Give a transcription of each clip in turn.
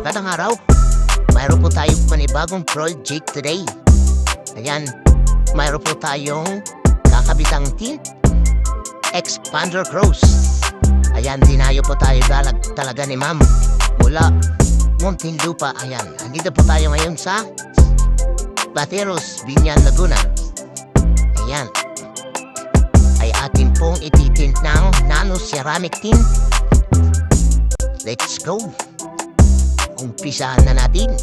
magandang araw. Mayroon po tayong panibagong project today. Ayan, mayroon po tayong kakabitang tint expander cross. Ayan, dinayo po tayo talaga ni ma'am mula Muntinlupa. Ayan, andito po tayo ngayon sa Plateros, Binyan, Laguna. Ayan, ay atin pong ititint ng nano ceramic tint. Let's go. Umpisahan na natin.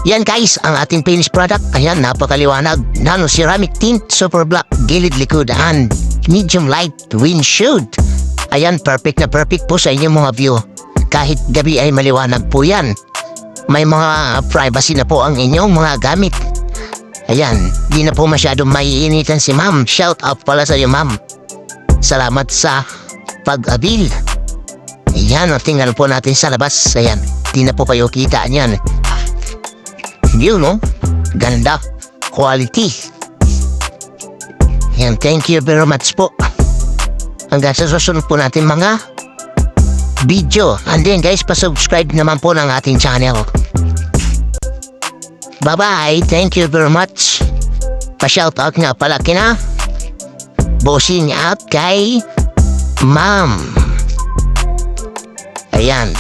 Yan guys, ang ating finished product. Ayan, napakaliwanag. Nano ceramic tint, super black, gilid likod, and medium light windshield. Ayan, perfect na perfect po sa inyong mga view. Kahit gabi ay maliwanag po yan. May mga privacy na po ang inyong mga gamit. Ayan, di na po masyadong maiinitan si ma'am. Shout out pala sa iyo ma'am. Salamat sa pag-abil. Ayan, tingnan po natin sa labas. Ayan, di na po kayo kita niyan. View, no? Ganda. Quality. Yan, thank you very much po. Hanggang sa susunod po natin mga video. And then guys, pa-subscribe naman po ng ating channel. Bye-bye. Thank you very much. Pa-shoutout nga pala kina bossing out kay ma'am. Ayan.